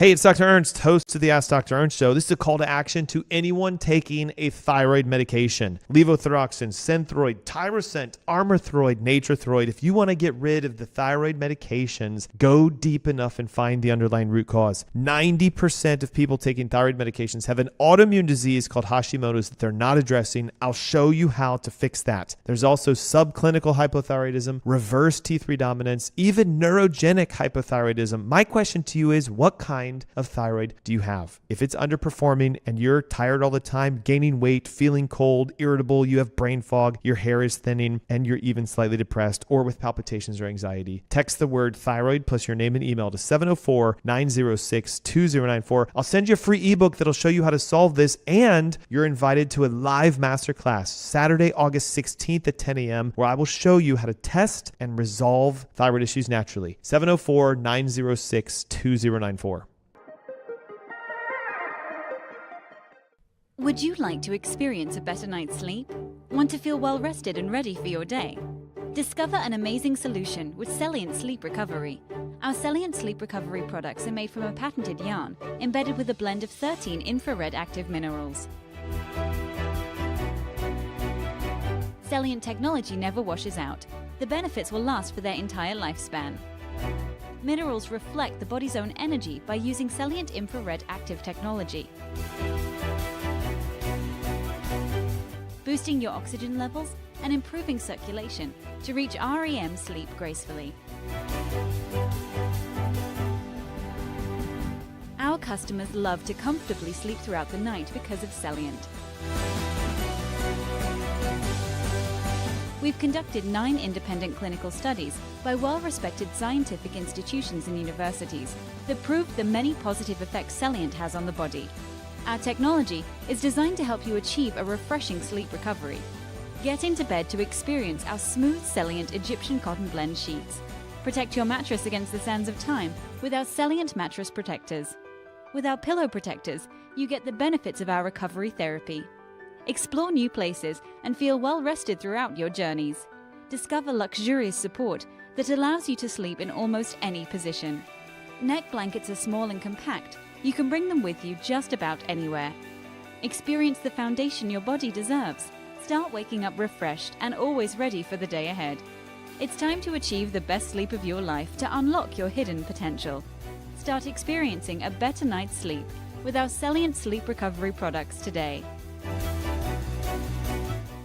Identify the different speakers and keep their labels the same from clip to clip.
Speaker 1: Hey, it's Dr. Ernst, host of the AskDrErnst Show. This is a call to action to anyone taking a thyroid medication. Levothyroxine, Synthroid, Tyrosent, Armourthroid, Natrethroid. If you want to get rid of the thyroid medications, go deep enough and find the underlying root cause. 90% of people taking thyroid medications have an autoimmune disease called Hashimoto's that they're not addressing. I'll show you how to fix that. There's also subclinical hypothyroidism, reverse T3 dominance, even neurogenic hypothyroidism. My question to you is, what kind of thyroid do you have? If it's underperforming and you're tired all the time, gaining weight, feeling cold, irritable, you have brain fog, your hair is thinning, and you're even slightly depressed or with palpitations or anxiety, text the word thyroid plus your name and email to 704-906-2094. I'll send you a free ebook that'll show you how to solve this, and you're invited to a live masterclass Saturday, August 16th at 10 a.m. where I will show you how to test and resolve thyroid issues naturally. 704-906-2094.
Speaker 2: Would you like to experience a better night's sleep? Want to feel well rested and ready for your day? Discover an amazing solution with Celient Sleep Recovery. Our Celient Sleep Recovery products are made from a patented yarn embedded with a blend of 13 infrared active minerals. Celient technology never washes out. The benefits will last for their entire lifespan. Minerals reflect the body's own energy by using Celient infrared active technology, boosting your oxygen levels and improving circulation to reach REM sleep gracefully. Our customers love to comfortably sleep throughout the night because of Celient. We've conducted 9 independent clinical studies by well-respected scientific institutions and universities that prove the many positive effects Celient has on the body. Our technology is designed to help you achieve a refreshing sleep recovery. Get into bed to experience our smooth Celient Egyptian cotton blend sheets. Protect your mattress against the sands of time with our Celient mattress protectors. With our pillow protectors, you get the benefits of our recovery therapy. Explore new places and feel well rested throughout your journeys. Discover luxurious support that allows you to sleep in almost any position. Neck blankets are small and compact. You can bring them with you just about anywhere. Experience the foundation your body deserves. Start waking up refreshed and always ready for the day ahead. It's time to achieve the best sleep of your life to unlock your hidden potential. Start experiencing a better night's sleep with our Celient Sleep Recovery products today.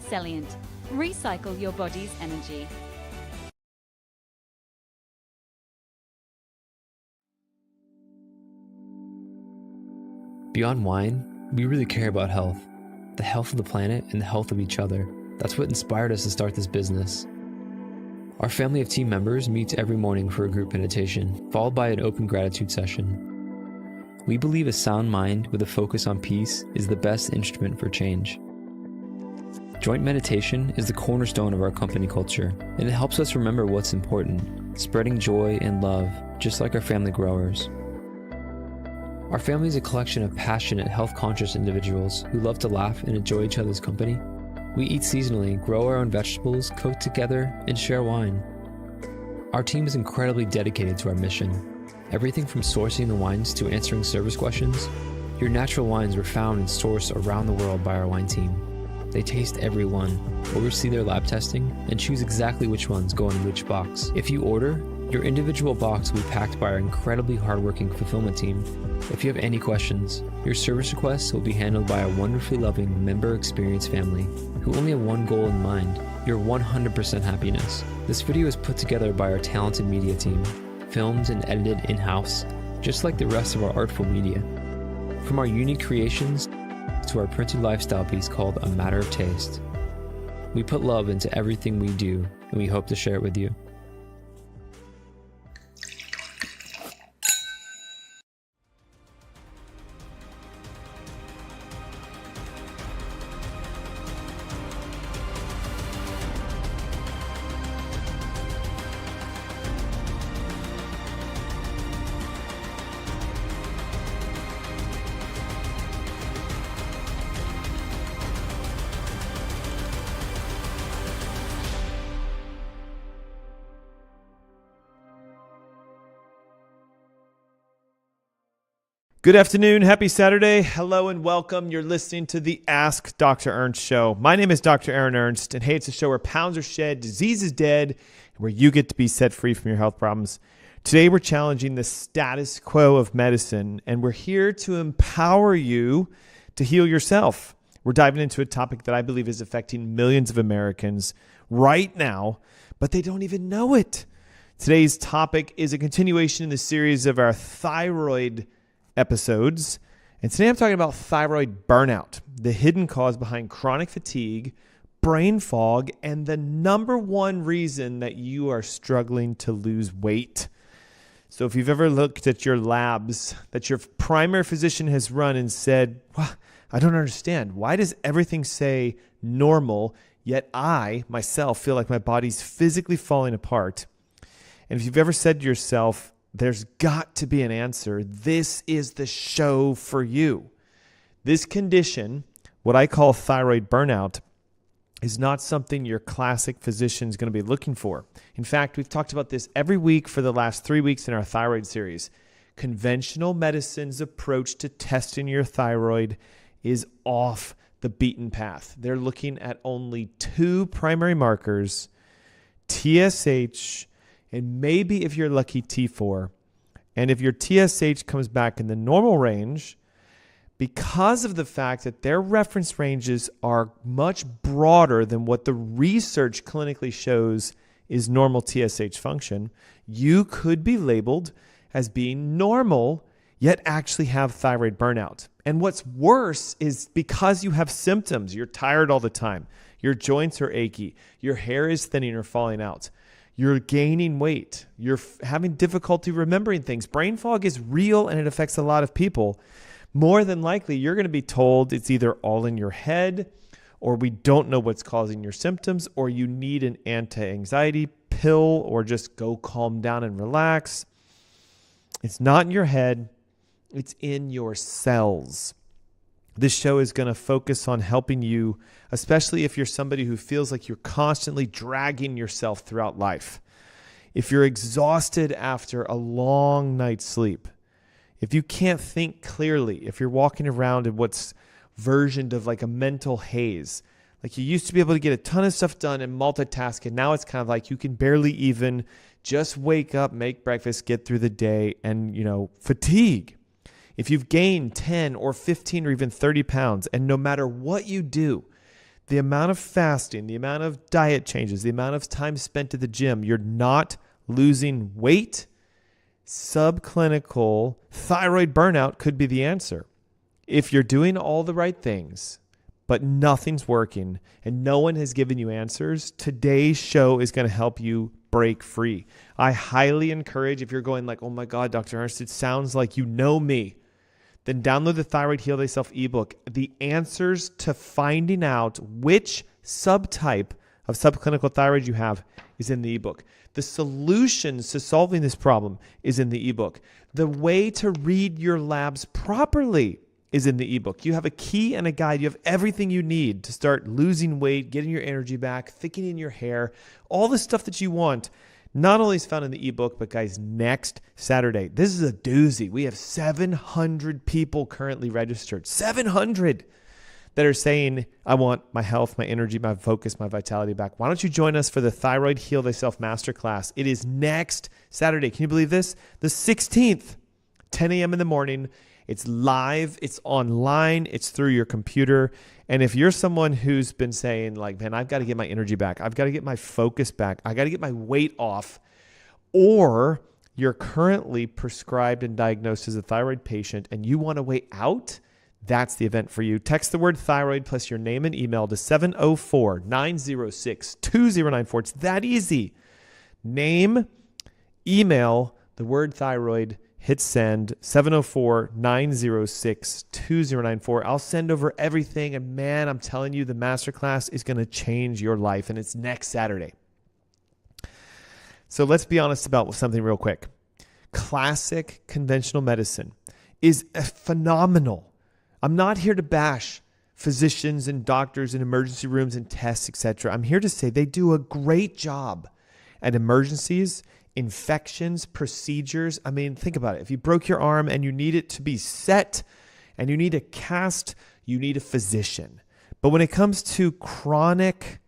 Speaker 2: Celient. Recycle your body's energy.
Speaker 3: Beyond wine, we really care about health. The health of the planet and the health of each other. That's what inspired us to start this business. Our family of team members meets every morning for a group meditation, followed by an open gratitude session. We believe a sound mind with a focus on peace is the best instrument for change. Joint meditation is the cornerstone of our company culture, and it helps us remember what's important, spreading joy and love, just like our family growers. Our family is a collection of passionate, health-conscious individuals who love to laugh and enjoy each other's company. We eat seasonally, grow our own vegetables, cook together, and share wine. Our team is incredibly dedicated to our mission. Everything from sourcing the wines to answering service questions. Your natural wines are found and sourced around the world by our wine team. They taste every one, oversee their lab testing, and choose exactly which ones go in which box. If you order, your individual box will be packed by our incredibly hardworking fulfillment team. If you have any questions, your service requests will be handled by a wonderfully loving member experience family who only have one goal in mind, your 100% happiness. This video is put together by our talented media team, filmed and edited in-house, just like the rest of our artful media. From our unique creations to our printed lifestyle piece called A Matter of Taste. We put love into everything we do, and we hope to share it with you.
Speaker 1: Good afternoon. Happy Saturday. Hello and welcome. You're listening to the Ask Dr. Ernst Show. My name is Dr. Aaron Ernst, and hey, it's a show where pounds are shed, disease is dead, and where you get to be set free from your health problems. Today, we're challenging the status quo of medicine, and we're here to empower you to heal yourself. We're diving into a topic that I believe is affecting millions of Americans right now, but they don't even know it. Today's topic is a continuation in the series of our thyroid episodes. And today I'm talking about thyroid burnout, the hidden cause behind chronic fatigue, brain fog, and the number one reason that you are struggling to lose weight. So if you've ever looked at your labs that your primary physician has run and said, well, I don't understand. Why does everything say normal, yet I, myself, feel like my body's physically falling apart? And if you've ever said to yourself, there's got to be an answer, this is the show for you. This condition, what I call thyroid burnout, is not something your classic physician is going to be looking for. In fact, we've talked about this every week for the last 3 weeks in our thyroid series. Conventional medicine's approach to testing your thyroid is off the beaten path. They're looking at only two primary markers, TSH, and maybe if you're lucky, T4. And if your TSH comes back in the normal range, because of the fact that their reference ranges are much broader than what the research clinically shows is normal TSH function, you could be labeled as being normal, yet actually have thyroid burnout. And what's worse is because you have symptoms, you're tired all the time, your joints are achy, your hair is thinning or falling out, you're gaining weight, you're having difficulty remembering things. Brain fog is real and it affects a lot of people. More than likely, you're going to be told it's either all in your head, or we don't know what's causing your symptoms, or you need an anti-anxiety pill, or just go calm down and relax. It's not in your head, it's in your cells. This show is going to focus on helping you, especially if you're somebody who feels like you're constantly dragging yourself throughout life. If you're exhausted after a long night's sleep, if you can't think clearly, if you're walking around in what's versioned of like a mental haze, like you used to be able to get a ton of stuff done and multitask, and now it's kind of like you can barely even just wake up, make breakfast, get through the day, and, fatigue. If you've gained 10 or 15 or even 30 pounds, and no matter what you do, the amount of fasting, the amount of diet changes, the amount of time spent at the gym, you're not losing weight, subclinical thyroid burnout could be the answer. If you're doing all the right things, but nothing's working and no one has given you answers, today's show is going to help you break free. I highly encourage, if you're going like, oh my God, Dr. Ernst, it sounds like you know me, then download the Thyroid Heal Thyself ebook. The answers to finding out which subtype of subclinical thyroid you have is in the ebook. The solutions to solving this problem is in the ebook. The way to read your labs properly is in the ebook. You have a key and a guide. You have everything you need to start losing weight, getting your energy back, thickening your hair, all the stuff that you want. Not only is found in the ebook, but guys, next Saturday, this is a doozy. We have 700 people currently registered. 700 that are saying, I want my health, my energy, my focus, my vitality back. Why don't you join us for the Thyroid Heal Thyself Masterclass? It is next Saturday. Can you believe this? The 16th, 10 a.m. in the morning. It's live, it's online, it's through your computer. And if you're someone who's been saying like, man, I've got to get my energy back, I've got to get my focus back, I got to get my weight off, or you're currently prescribed and diagnosed as a thyroid patient and you want to weigh out, that's the event for you. Text the word thyroid plus your name and email to 704-906-2094. It's that easy. Name, email, the word thyroid, hit send, 704-906-2094. I'll send over everything. And man, I'm telling you, the masterclass is going to change your life. And it's next Saturday. So let's be honest about something real quick. Classic conventional medicine is phenomenal. I'm not here to bash physicians and doctors in emergency rooms and tests, etc. I'm here to say they do a great job at emergencies infections, procedures. I mean, think about it. If you broke your arm and you need it to be set and you need a cast, you need a physician. But when it comes to chronic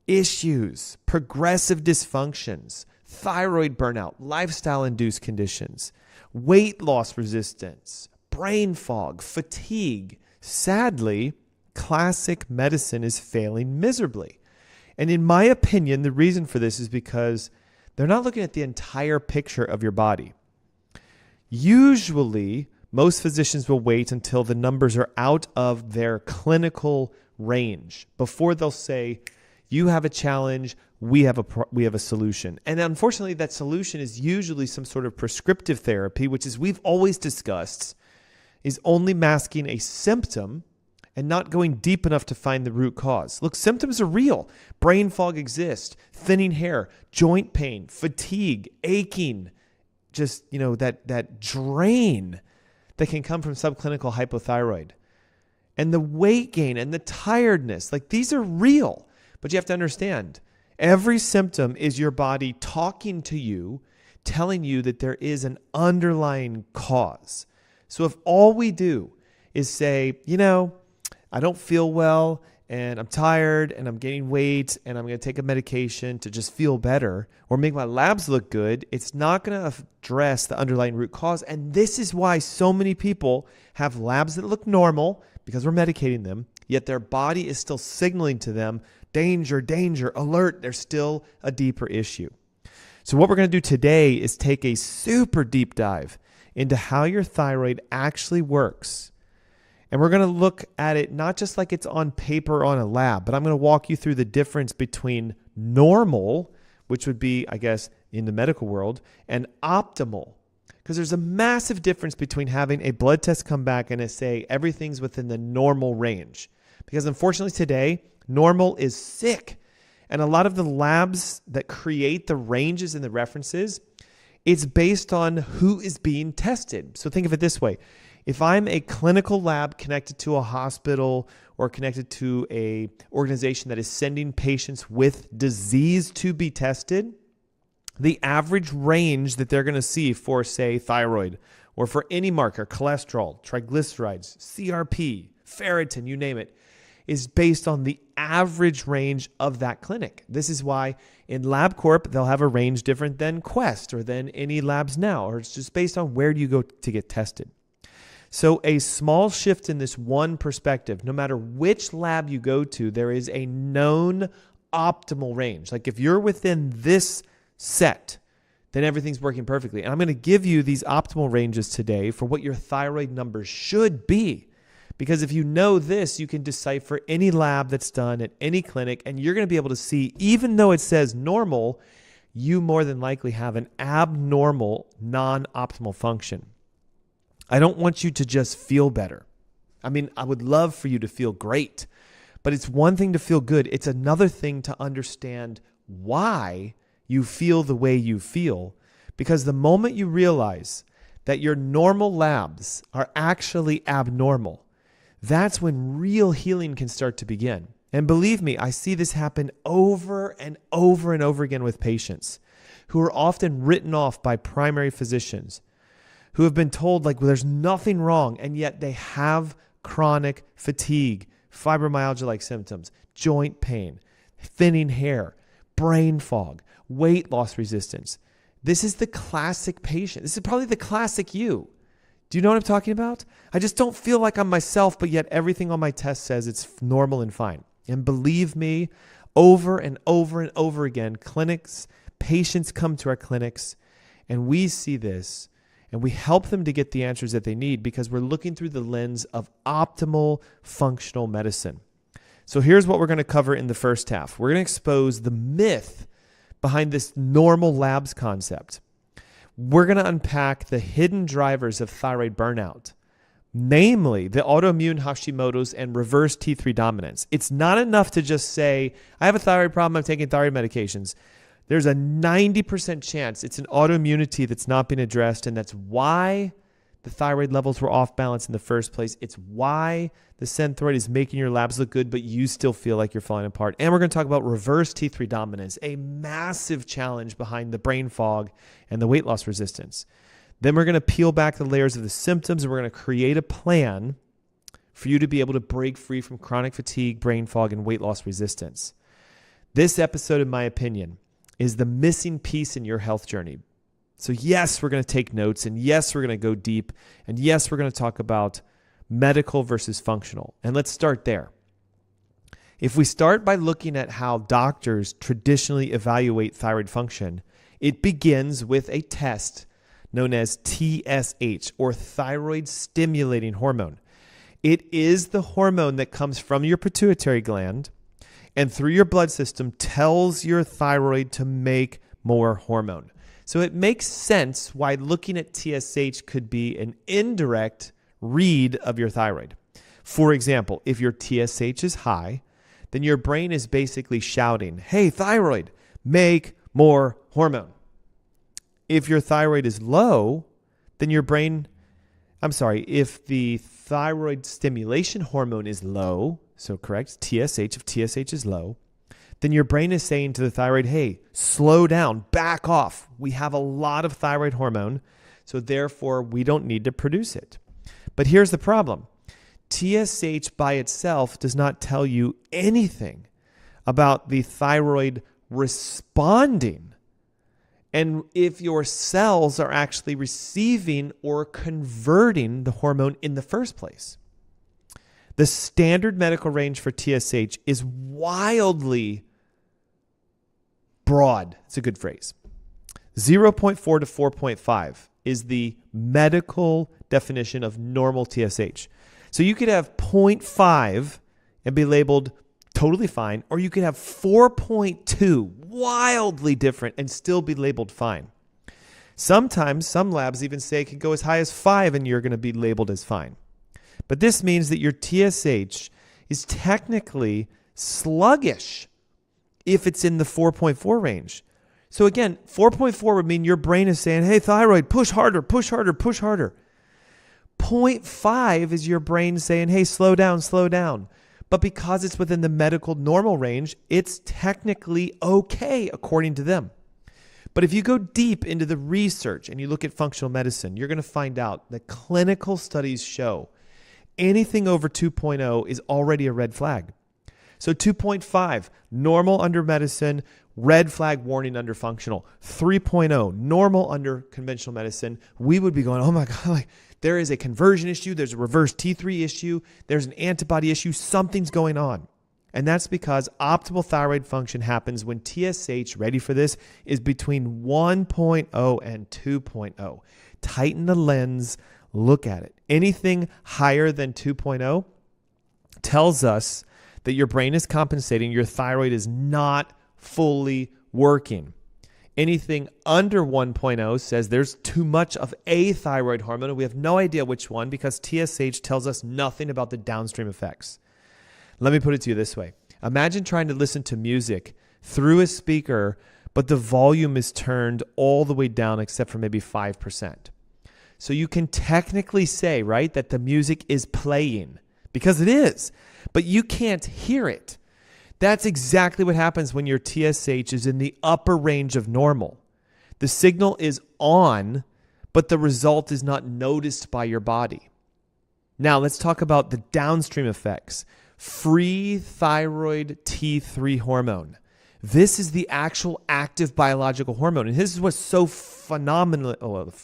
Speaker 1: issues, progressive dysfunctions, thyroid burnout, lifestyle-induced conditions, weight loss resistance, brain fog, fatigue, sadly, classic medicine is failing miserably. And in my opinion, the reason for this is because they're not looking at the entire picture of your body. Usually, most physicians will wait until the numbers are out of their clinical range before they'll say, you have a challenge, we have a solution. And unfortunately, that solution is usually some sort of prescriptive therapy, which, as we've always discussed, is only masking a symptom and not going deep enough to find the root cause. Look, symptoms are real. Brain fog exists, thinning hair, joint pain, fatigue, aching, just, that drain that can come from subclinical hypothyroid. And the weight gain and the tiredness, these are real. But you have to understand, every symptom is your body talking to you, telling you that there is an underlying cause. So if all we do is say, I don't feel well and I'm tired and I'm gaining weight and I'm going to take a medication to just feel better or make my labs look good, it's not going to address the underlying root cause. And this is why so many people have labs that look normal because we're medicating them, yet their body is still signaling to them, danger, danger, alert. There's still a deeper issue. So what we're going to do today is take a super deep dive into how your thyroid actually works. And we're going to look at it not just like it's on paper on a lab, but I'm going to walk you through the difference between normal, which would be, I guess, in the medical world, and optimal. Because there's a massive difference between having a blood test come back and say everything's within the normal range. Because unfortunately today, normal is sick. And a lot of the labs that create the ranges and the references, it's based on who is being tested. So think of it this way. If I'm a clinical lab connected to a hospital or connected to a organization that is sending patients with disease to be tested, the average range that they're going to see for, say, thyroid or for any marker, cholesterol, triglycerides, CRP, ferritin, you name it, is based on the average range of that clinic. This is why in LabCorp, they'll have a range different than Quest or than any labs now, or it's just based on where do you go to get tested. So a small shift in this one perspective, no matter which lab you go to, there is a known optimal range. Like if you're within this set, then everything's working perfectly. And I'm going to give you these optimal ranges today for what your thyroid numbers should be. Because if you know this, you can decipher any lab that's done at any clinic, and you're going to be able to see, even though it says normal, you more than likely have an abnormal, non-optimal function. I don't want you to just feel better. I mean, I would love for you to feel great, but it's one thing to feel good. It's another thing to understand why you feel the way you feel, because the moment you realize that your normal labs are actually abnormal, that's when real healing can start to begin. And believe me, I see this happen over and over and over again with patients who are often written off by primary physicians who have been told there's nothing wrong, and yet they have chronic fatigue, fibromyalgia-like symptoms, joint pain, thinning hair, brain fog, weight loss resistance. This is the classic patient. This is probably the classic you. Do you know what I'm talking about? I just don't feel like I'm myself, but yet everything on my test says it's normal and fine. And believe me, over and over and over again, patients come to our clinics, and we see this, and we help them to get the answers that they need because we're looking through the lens of optimal functional medicine. So here's what we're going to cover in the first half. We're going to expose the myth behind this normal labs concept. We're going to unpack the hidden drivers of thyroid burnout, namely the autoimmune Hashimoto's and reverse T3 dominance. It's not enough to just say, I have a thyroid problem, I'm taking thyroid medications. There's a 90% chance it's an autoimmunity that's not being addressed, and that's why the thyroid levels were off balance in the first place. It's why the Synthroid is making your labs look good, but you still feel like you're falling apart. And we're going to talk about reverse T3 dominance, a massive challenge behind the brain fog and the weight loss resistance. Then we're going to peel back the layers of the symptoms, and we're going to create a plan for you to be able to break free from chronic fatigue, brain fog, and weight loss resistance. This episode, in my opinion, is the missing piece in your health journey. So yes, we're going to take notes, and yes, we're going to go deep, and yes, we're going to talk about medical versus functional. And let's start there. If we start by looking at how doctors traditionally evaluate thyroid function, it begins with a test known as TSH, or thyroid stimulating hormone. It is the hormone that comes from your pituitary gland and through your blood system tells your thyroid to make more hormone. So it makes sense why looking at TSH could be an indirect read of your thyroid. For example, if your TSH is high, then your brain is basically shouting, hey, thyroid, make more hormone. If your thyroid is low, then if the thyroid stimulation hormone is low, so correct, TSH, if TSH is low, then your brain is saying to the thyroid, hey, slow down, back off. We have a lot of thyroid hormone, so therefore we don't need to produce it. But here's the problem. TSH by itself does not tell you anything about the thyroid responding and if your cells are actually receiving or converting the hormone in the first place. The standard medical range for TSH is wildly broad. It's a good phrase. 0.4 to 4.5 is the medical definition of normal TSH. So you could have 0.5 and be labeled totally fine, or you could have 4.2, wildly different, and still be labeled fine. Sometimes some labs even say it can go as high as 5 and you're going to be labeled as fine. But this means that your TSH is technically sluggish if it's in the 4.4 range. So again, 4.4 would mean your brain is saying, hey, thyroid, push harder, push harder, push harder. 0.5 is your brain saying, hey, slow down, slow down. But because it's within the medical normal range, it's technically okay according to them. But if you go deep into the research and you look at functional medicine, you're going to find out that clinical studies show anything over 2.0 is already a red flag. So 2.5, normal under medicine, red flag warning under functional. 3.0, normal under conventional medicine. We would be going, oh my God, like there is a conversion issue, there's a reverse T3 issue, there's an antibody issue, something's going on. And that's because optimal thyroid function happens when TSH, ready for this, is between 1.0 and 2.0. Tighten the lens, look at it. Anything higher than 2.0 tells us that your brain is compensating, your thyroid is not fully working. Anything under 1.0 says there's too much of a thyroid hormone, and we have no idea which one because TSH tells us nothing about the downstream effects. Let me put it to you this way. Imagine trying to listen to music through a speaker, but the volume is turned all the way down except for maybe 5%. So you can technically say, right, that the music is playing because it is, but you can't hear it. That's exactly what happens when your TSH is in the upper range of normal. The signal is on, but the result is not noticed by your body. Now let's talk about the downstream effects. Free thyroid T3 hormone. This is the actual active biological hormone. And this is what's so phenomenal,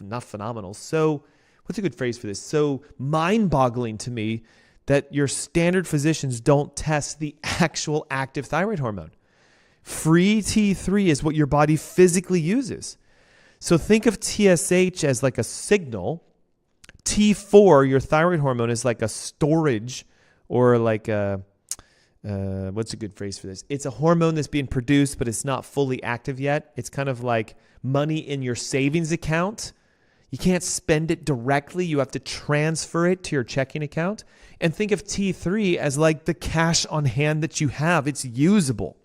Speaker 1: not phenomenal, so, what's a good phrase for this? So mind-boggling to me that your standard physicians don't test the actual active thyroid hormone. Free T3 is what your body physically uses. So think of TSH as like a signal. T4, your thyroid hormone, is like a storage or like a, what's a good phrase for this? It's a hormone that's being produced, but it's not fully active yet. It's kind of like money in your savings account. You can't spend it directly. You have to transfer it to your checking account. And think of T3 as like the cash on hand that you have. It's usable.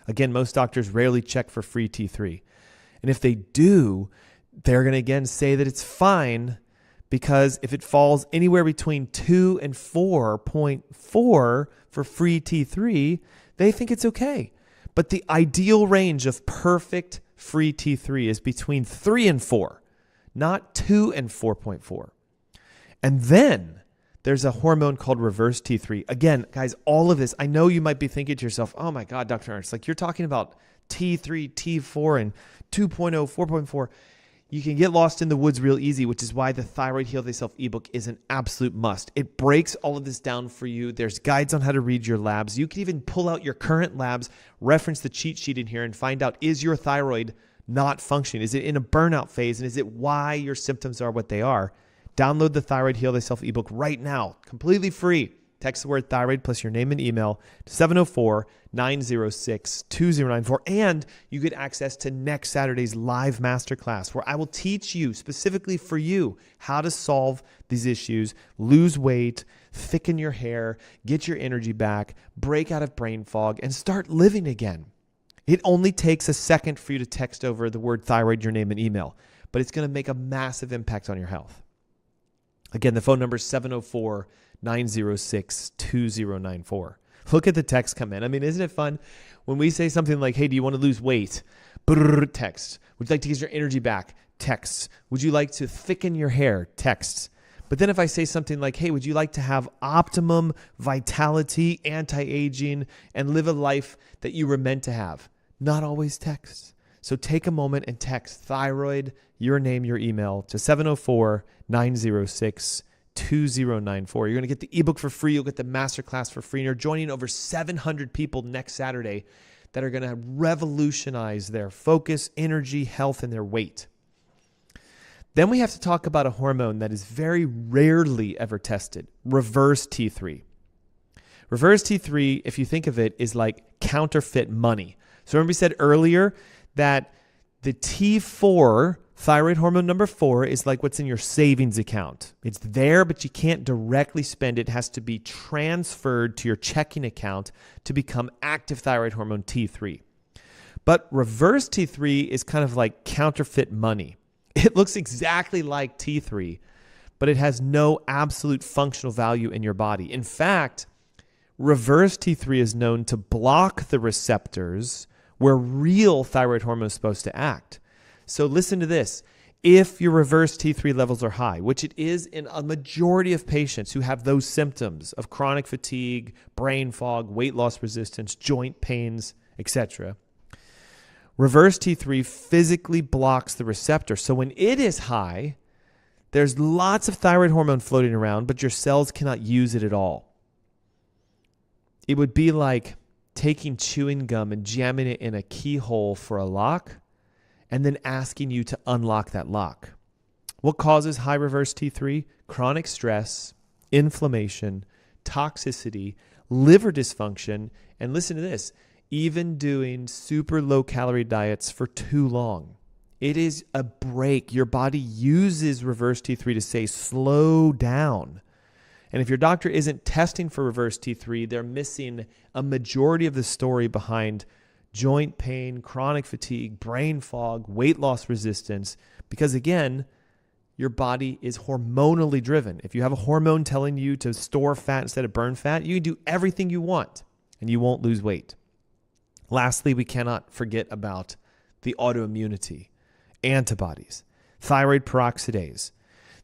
Speaker 1: Again, most doctors rarely check for free T3. And if they do, they're going to again say that it's fine, because if it falls anywhere between 2 and 4.4 for free T3, they think it's okay. But the ideal range of perfect free T3 is between 3 and 4, not 2 and 4.4. And then there's a hormone called reverse T3. Again, guys, all of this, I know you might be thinking to yourself, oh my God, Dr. Ernst, like you're talking about T3, T4, and 2.0, 4.4. You can get lost in the woods real easy, which is why the Thyroid Heal Thyself ebook is an absolute must. It breaks all of this down for you. There's guides on how to read your labs. You can even pull out your current labs, reference the cheat sheet in here, and find out, is your thyroid not functioning? Is it in a burnout phase? And is it why your symptoms are what they are? Download the Thyroid Heal Thyself ebook right now, completely free. Text the word thyroid plus your name and email to 704-906-2094. And you get access to next Saturday's live masterclass, where I will teach you specifically for you how to solve these issues, lose weight, thicken your hair, get your energy back, break out of brain fog, and start living again. It only takes a second for you to text over the word thyroid, your name, and email, but it's going to make a massive impact on your health. Again, the phone number is 704-906-2094. Look at the text come in. I mean, isn't it fun when we say something like, hey, do you want to lose weight? Brrr, text. Would you like to get your energy back? Text. Would you like to thicken your hair? Text. But then if I say something like, hey, would you like to have optimum vitality, anti-aging, and live a life that you were meant to have? Not always text. So take a moment and text thyroid, your name, your email to 704-906-2094. You're going to get the ebook for free. You'll get the masterclass for free. And you're joining over 700 people next Saturday that are going to revolutionize their focus, energy, health, and their weight. Then we have to talk about a hormone that is very rarely ever tested, reverse T3. Reverse T3, if you think of it, is like counterfeit money. So remember we said earlier that the T4, thyroid hormone number 4, is like what's in your savings account. It's there, but you can't directly spend it. It has to be transferred to your checking account to become active thyroid hormone T3. But reverse T3 is kind of like counterfeit money. It looks exactly like T3, but it has no absolute functional value in your body. In fact, reverse T3 is known to block the receptors where real thyroid hormone is supposed to act. So listen to this. If your reverse T3 levels are high, which it is in a majority of patients who have those symptoms of chronic fatigue, brain fog, weight loss resistance, joint pains, etc., reverse T3 physically blocks the receptor. So when it is high, there's lots of thyroid hormone floating around, but your cells cannot use it at all. It would be like taking chewing gum and jamming it in a keyhole for a lock and then asking you to unlock that lock. What causes high reverse T3? Chronic stress, inflammation, toxicity, liver dysfunction, and listen to this, even doing super low calorie diets for too long. It is a break. Your body uses reverse T3 to say slow down. And if your doctor isn't testing for reverse T3, they're missing a majority of the story behind joint pain, chronic fatigue, brain fog, weight loss resistance, because again, your body is hormonally driven. If you have a hormone telling you to store fat instead of burn fat, you can do everything you want and you won't lose weight. Lastly, we cannot forget about the autoimmunity, antibodies, thyroid peroxidase,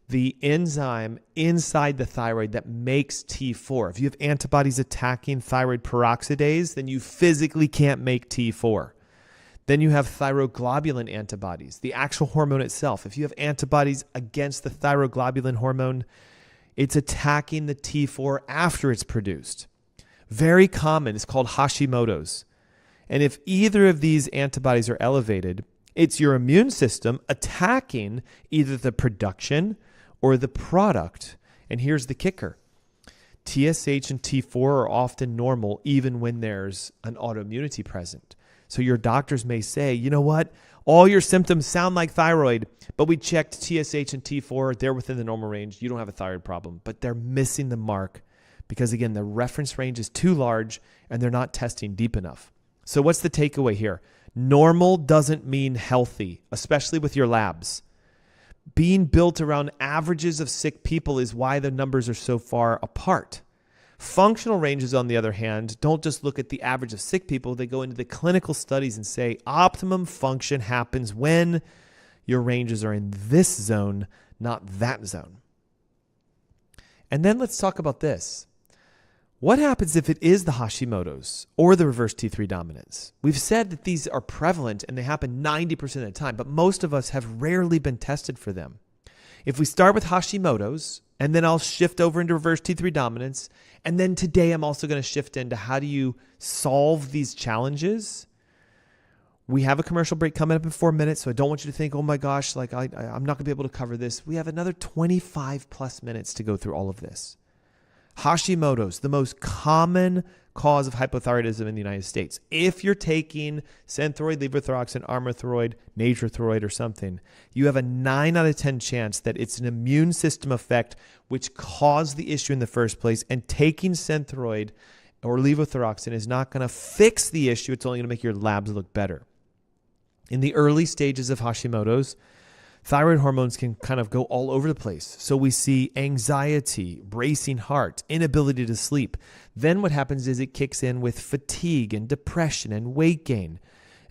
Speaker 1: the enzyme inside the thyroid that makes T4. If you have antibodies attacking thyroid peroxidase, then you physically can't make T4. Then you have thyroglobulin antibodies, the actual hormone itself. If you have antibodies against the thyroglobulin hormone, it's attacking the T4 after it's produced. Very common. It's called Hashimoto's. And if either of these antibodies are elevated, it's your immune system attacking either the production or the product. And here's the kicker. TSH and T4 are often normal even when there's an autoimmunity present. So your doctors may say, you know what? All your symptoms sound like thyroid, but we checked TSH and T4. They're within the normal range. You don't have a thyroid problem. But they're missing the mark because, again, the reference range is too large and they're not testing deep enough. So what's the takeaway here? Normal doesn't mean healthy, especially with your labs. being built around averages of sick people is why the numbers are so far apart. Functional ranges, on the other hand, don't just look at the average of sick people. They go into the clinical studies and say optimum function happens when your ranges are in this zone, not that zone. And then let's talk about this. What happens if it is the Hashimoto's or the reverse T3 dominance? We've said that these are prevalent and they happen 90% of the time, but most of us have rarely been tested for them. If we start with Hashimoto's, and then I'll shift over into reverse T3 dominance, and then today I'm also going to shift into how do you solve these challenges. We have a commercial break coming up in 4 minutes, so I don't want you to think, oh my gosh, like I'm not going to be able to cover this. We have another 25 plus minutes to go through all of this. Hashimoto's, the most common cause of hypothyroidism in the United States. If you're taking Synthroid, levothyroxine, Armour-Throid, Nature-Throid, or something, you have a 9 out of 10 chance that it's an immune system effect which caused the issue in the first place, and taking Synthroid or levothyroxine is not going to fix the issue. It's only going to make your labs look better. In the early stages of Hashimoto's, thyroid hormones can kind of go all over the place. So we see anxiety, racing heart, inability to sleep. Then what happens is it kicks in with fatigue and depression and weight gain.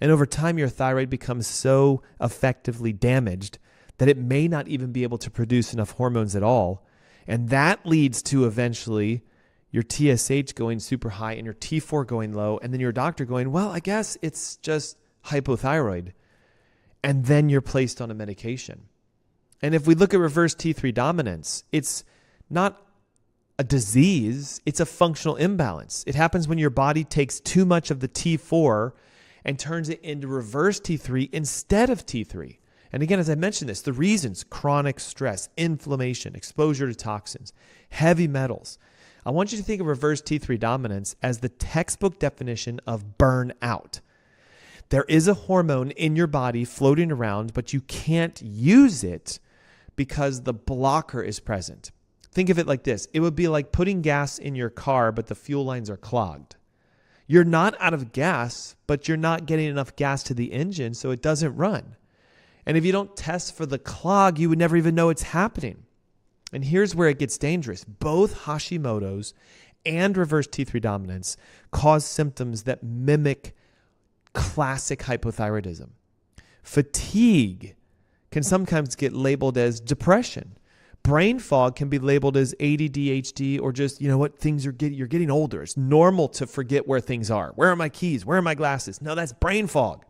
Speaker 1: And over time, your thyroid becomes so effectively damaged that it may not even be able to produce enough hormones at all. And that leads to eventually your TSH going super high and your T4 going low. And then your doctor going, well, I guess it's just hypothyroid. And then you're placed on a medication. And if we look at reverse T3 dominance, it's not a disease, it's a functional imbalance. It happens when your body takes too much of the T4 and turns it into reverse T3 instead of T3. And again, as I mentioned this, the reasons: chronic stress, inflammation, exposure to toxins, heavy metals. I want you to think of reverse T3 dominance as the textbook definition of burnout. There is a hormone in your body floating around, but you can't use it because the blocker is present. Think of it like this. It would be like putting gas in your car, but the fuel lines are clogged. You're not out of gas, but you're not getting enough gas to the engine, so it doesn't run. And if you don't test for the clog, you would never even know it's happening. And here's where it gets dangerous. Both Hashimoto's and reverse T3 dominance cause symptoms that mimic classic hypothyroidism. Fatigue can sometimes get labeled as depression. Brain fog can be labeled as ADD, ADHD, or just, you're getting older. It's normal to forget where things are. Where are my keys? Where are my glasses? No, that's brain fog.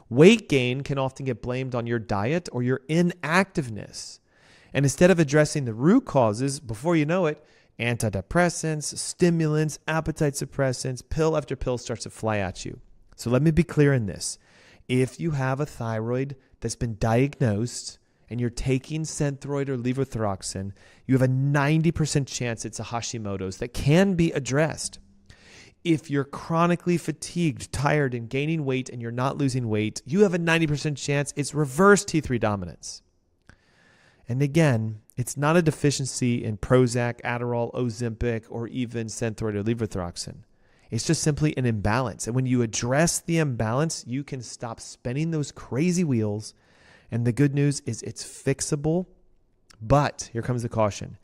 Speaker 1: Weight gain can often get blamed on your diet or your inactiveness. And instead of addressing the root causes, before you know it, antidepressants, stimulants, appetite suppressants, pill after pill starts to fly at you. So let me be clear in this. If you have a thyroid that's been diagnosed and you're taking Synthroid or levothyroxine, you have a 90% chance it's a Hashimoto's that can be addressed. If you're chronically fatigued, tired, and gaining weight and you're not losing weight, you have a 90% chance it's reverse T3 dominance. And again, it's not a deficiency in Prozac, Adderall, Ozempic, or even Synthroid or levothyroxine. It's just simply an imbalance. And when you address the imbalance, you can stop spinning those crazy wheels. And the good news is it's fixable. But here comes the caution.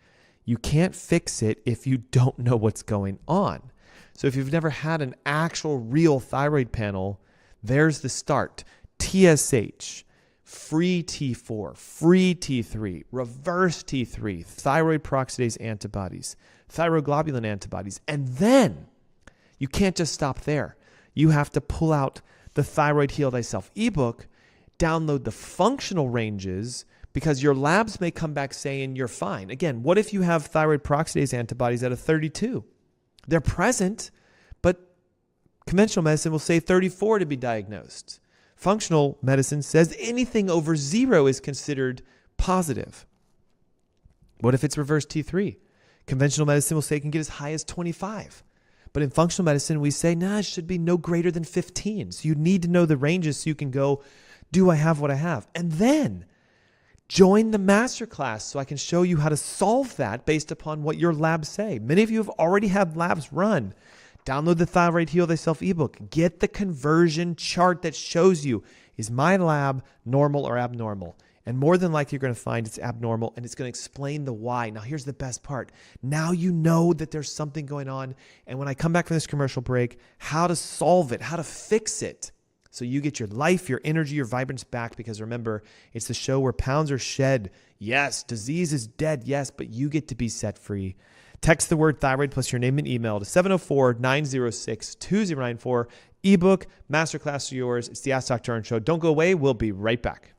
Speaker 1: You can't fix it if you don't know what's going on. So if you've never had an actual real thyroid panel, there's the start. TSH, free T4, free T3, reverse T3, thyroid peroxidase antibodies, thyroglobulin antibodies, and then you can't just stop there. You have to pull out the Thyroid Heal Thyself ebook, download the functional ranges, because your labs may come back saying you're fine. Again, what if you have thyroid peroxidase antibodies at a 32? They're present, but conventional medicine will say 34 to be diagnosed. Functional medicine says anything over 0 is considered positive. What if it's reverse T3? Conventional medicine will say it can get as high as 25. But in functional medicine, we say, it should be no greater than 15. So you need to know the ranges so you can go, do I have what I have? And then join the masterclass so I can show you how to solve that based upon what your labs say. Many of you have already had labs run. Download the Thyroid Heal Thyself ebook. Get the conversion chart that shows you, is my lab normal or abnormal? And more than likely, you're going to find it's abnormal, and it's going to explain the why. Now, here's the best part. Now you know that there's something going on. And when I come back from this commercial break, how to solve it, how to fix it. So you get your life, your energy, your vibrance back, because remember, it's the show where pounds are shed. Yes, disease is dead. Yes, but you get to be set free. Text the word thyroid plus your name and email to 704-906-2094. Ebook, masterclass are yours. It's the Ask Dr. Ernst Show. Don't go away. We'll be right back.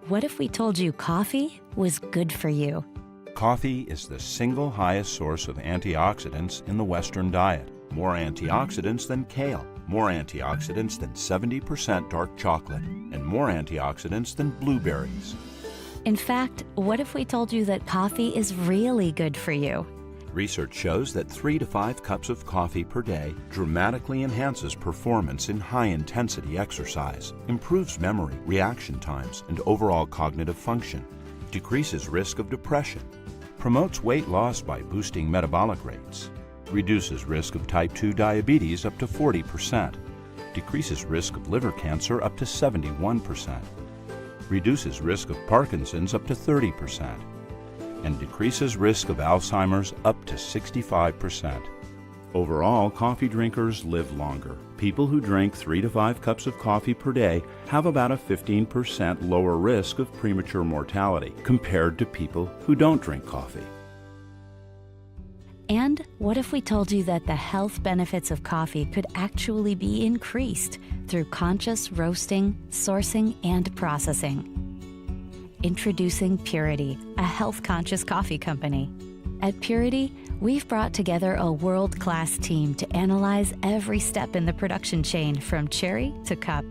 Speaker 4: What if we told you coffee was good for you?
Speaker 5: Coffee is the single highest source of antioxidants in the Western diet. More antioxidants than kale, more antioxidants than 70% dark chocolate, and more antioxidants than blueberries.
Speaker 4: In fact, what if we told you that coffee is really good for you?
Speaker 5: Research shows that 3 to 5 cups of coffee per day dramatically enhances performance in high-intensity exercise, improves memory, reaction times, and overall cognitive function, decreases risk of depression, promotes weight loss by boosting metabolic rates, reduces risk of type 2 diabetes up to 40%, decreases risk of liver cancer up to 71%, reduces risk of Parkinson's up to 30%, and decreases risk of Alzheimer's up to 65%. Overall, coffee drinkers live longer. People who drink 3 to 5 cups of coffee per day have about a 15% lower risk of premature mortality compared to people who don't drink coffee.
Speaker 4: And what if we told you that the health benefits of coffee could actually be increased through conscious roasting, sourcing, and processing? Introducing Purity, a health-conscious coffee company. At Purity, we've brought together a world-class team to analyze every step in the production chain from cherry to cup.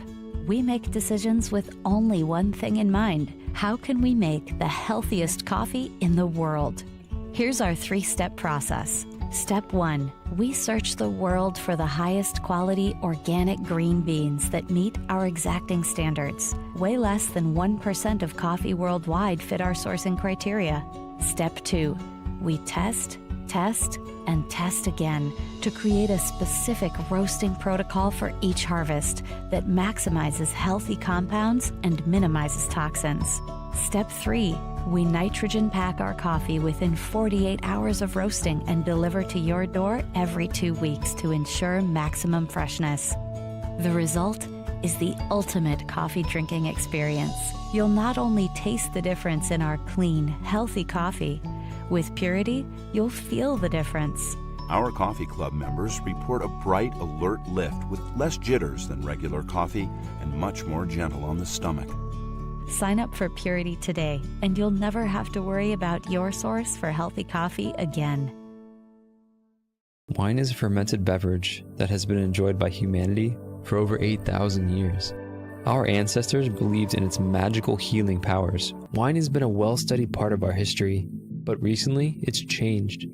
Speaker 4: We make decisions with only one thing in mind. How can we make the healthiest coffee in the world? Here's our 3-step process. Step 1, we search the world for the highest quality organic green beans that meet our exacting standards. Way less than 1% of coffee worldwide fit our sourcing criteria. Step 2, we test, and test again to create a specific roasting protocol for each harvest that maximizes healthy compounds and minimizes toxins. Step 3, we nitrogen pack our coffee within 48 hours of roasting and deliver to your door every 2 weeks to ensure maximum freshness. The result is the ultimate coffee drinking experience. You'll not only taste the difference in our clean, healthy coffee, with Purity, you'll feel the difference.
Speaker 5: Our coffee club members report a bright, alert lift with less jitters than regular coffee and much more gentle on the stomach.
Speaker 4: Sign up for Purity today, and you'll never have to worry about your source for healthy coffee again.
Speaker 3: Wine is a fermented beverage that has been enjoyed by humanity for over 8,000 years. Our ancestors believed in its magical healing powers. Wine has been a well-studied part of our history, but recently it's changed.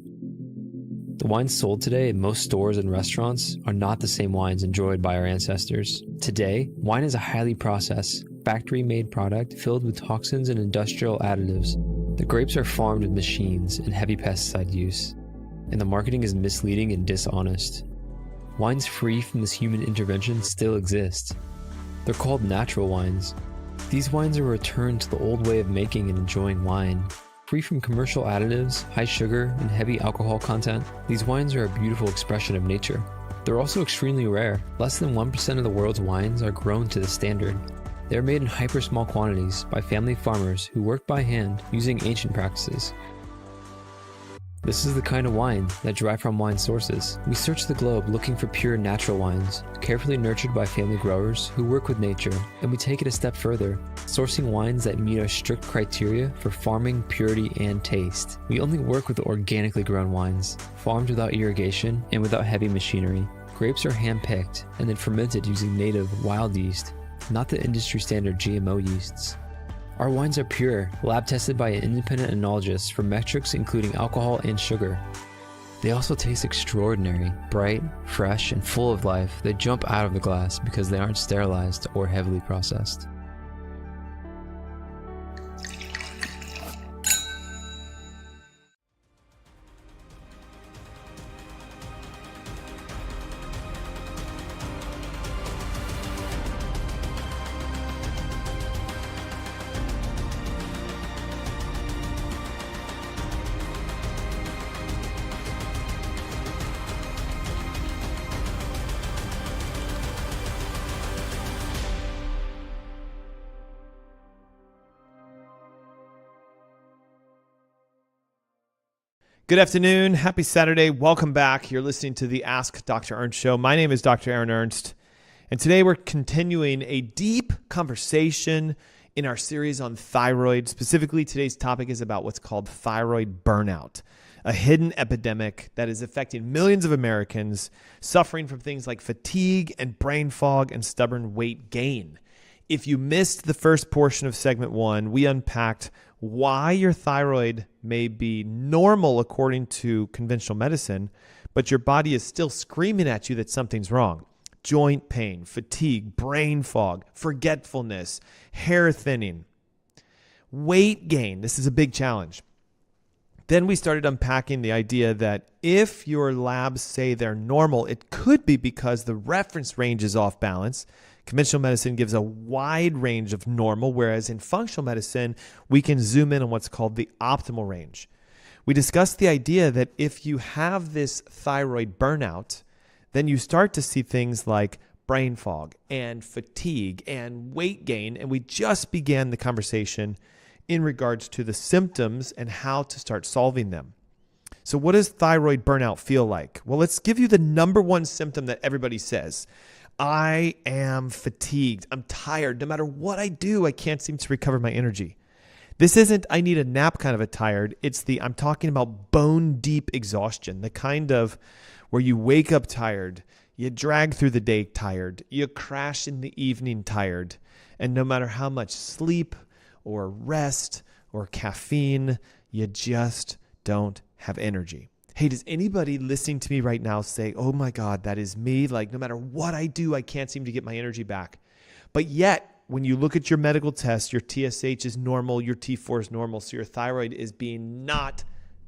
Speaker 3: The wines sold today in most stores and restaurants are not the same wines enjoyed by our ancestors. Today, wine is a highly processed, factory-made product filled with toxins and industrial additives. The grapes are farmed with machines and heavy pesticide use, and the marketing is misleading and dishonest. Wines free from this human intervention still exist. They're called natural wines. These wines are a return to the old way of making and enjoying wine. Free from commercial additives, high sugar, and heavy alcohol content, these wines are a beautiful expression of nature. They're also extremely rare. Less than 1% of the world's wines are grown to this standard. They are made in hyper-small quantities by family farmers who work by hand using ancient practices. This is the kind of wine that derive from wine sources. We search the globe looking for pure natural wines, carefully nurtured by family growers who work with nature, and we take it a step further, sourcing wines that meet our strict criteria for farming, purity, and taste. We only work with organically grown wines, farmed without irrigation and without heavy machinery. Grapes are hand-picked and then fermented using native wild yeast, not the industry standard GMO yeasts. Our wines are pure, lab-tested by an independent enologist for metrics including alcohol and sugar. They also taste extraordinary, bright, fresh, and full of life. They jump out of the glass because they aren't sterilized or heavily processed.
Speaker 1: Good afternoon. Happy Saturday. Welcome back. You're listening to the Ask Dr. Ernst Show. My name is Dr. Aaron Ernst, and today we're continuing a deep conversation in our series on thyroid. Specifically, today's topic is about what's called thyroid burnout, a hidden epidemic that is affecting millions of Americans suffering from things like fatigue and brain fog and stubborn weight gain. If you missed the first portion of segment 1, we unpacked why your thyroid may be normal according to conventional medicine, but your body is still screaming at you that something's wrong. Joint pain, fatigue, brain fog, forgetfulness, hair thinning, weight gain. This is a big challenge. Then we started unpacking the idea that if your labs say they're normal, it could be because the reference range is off balance. Conventional medicine gives a wide range of normal, whereas in functional medicine, we can zoom in on what's called the optimal range. We discussed the idea that if you have this thyroid burnout, then you start to see things like brain fog and fatigue and weight gain. And we just began the conversation in regards to the symptoms and how to start solving them. So what does thyroid burnout feel like? Well, let's give you the number one symptom that everybody says. I am fatigued. I'm tired. No matter what I do, I can't seem to recover my energy. This isn't I need a nap kind of a tired. It's I'm talking about bone deep exhaustion, the kind of where you wake up tired, you drag through the day tired, you crash in the evening tired, and no matter how much sleep or rest or caffeine, you just don't have energy. Hey, does anybody listening to me right now say, oh my God, that is me? Like no matter what I do, I can't seem to get my energy back. But yet, when you look at your medical tests, your TSH is normal, your T4 is normal, so your thyroid is being not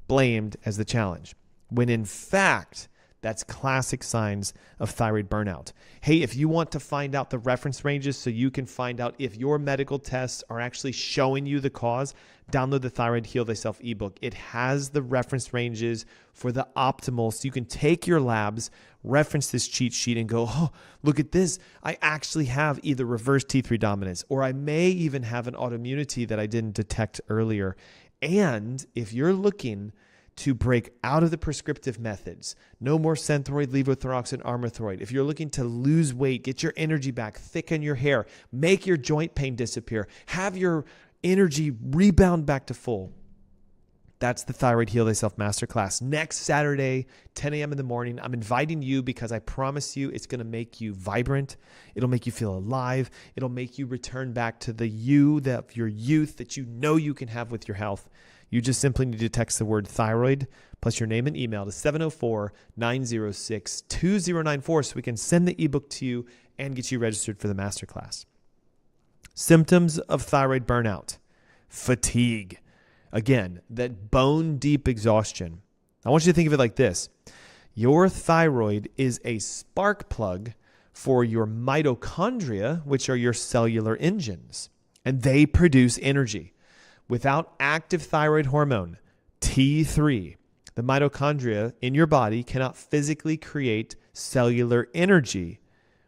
Speaker 1: blamed as the challenge. When in fact, that's classic signs of thyroid burnout. Hey, if you want to find out the reference ranges so you can find out if your medical tests are actually showing you the cause, download the Thyroid Heal Thyself ebook. It has the reference ranges for the optimal, so you can take your labs, reference this cheat sheet and go, oh, look at this. I actually have either reverse T3 dominance, or I may even have an autoimmunity that I didn't detect earlier. And if you're looking to break out of the prescriptive methods, no more Synthroid, levothyroxine, Armothroid. If you're looking to lose weight, get your energy back, thicken your hair, make your joint pain disappear, have your energy rebound back to full, that's the Thyroid Heal Thyself Masterclass. Next Saturday, 10 a.m. in the morning, I'm inviting you because I promise you it's going to make you vibrant. It'll make you feel alive. It'll make you return back to the you, your youth that you know you can have with your health. You just simply need to text the word thyroid plus your name and email to 704-906-2094 so we can send the ebook to you and get you registered for the masterclass. Symptoms of thyroid burnout: fatigue. Again, that bone deep exhaustion. I want you to think of it like this. Your thyroid is a spark plug for your mitochondria, which are your cellular engines, and they produce energy. Without active thyroid hormone, T3, the mitochondria in your body cannot physically create cellular energy,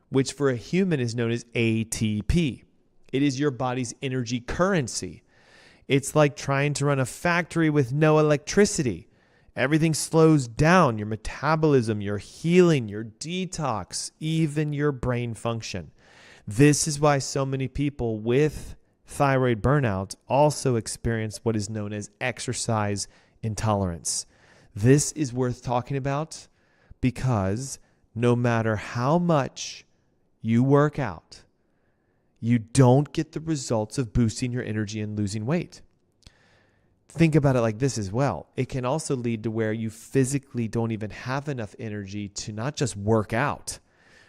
Speaker 1: which for a human is known as ATP. It is your body's energy currency. It's like trying to run a factory with no electricity. Everything slows down, your metabolism, your healing, your detox, even your brain function. This is why so many people with thyroid burnout also experience what is known as exercise intolerance. This is worth talking about because no matter how much you work out, you don't get the results of boosting your energy and losing weight. Think about it like this as well. It can also lead to where you physically don't even have enough energy to not just work out,